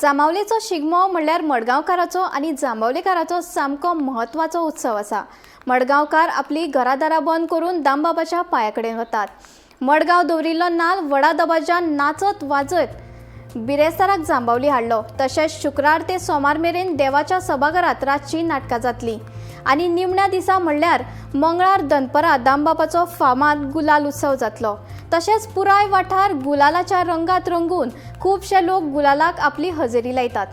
जांबावलेचो शिगमो म्हणल्यार मडगांवकाराचो आनी जांबावलेकाराचो सामको महत्वाचो उत्सव आसा। मडगांवकार आपली घरादारां बंद करून दामबाबाच्या पांया कडेन वतात। मडगांव दवरिल्लो नाल व्हडा दबाज्यान नाचत वाजत बिरेस्ताराक जांबावली हाडलो। तशेंच शुक्रार ते सोमार मेरेन देवाच्या सभाघरांत रातची नाटकां जातलीं आनी निमण्या दिसा म्हणल्यार मंगळार दनपरां दामबाबाचो फामाद गुलाल उत्सव जातलो। तशेंच पुराय वाठार गुलालाच्या रंगात रंगून खूबशे लोक गुलालाक आपली हजेरी लायतात।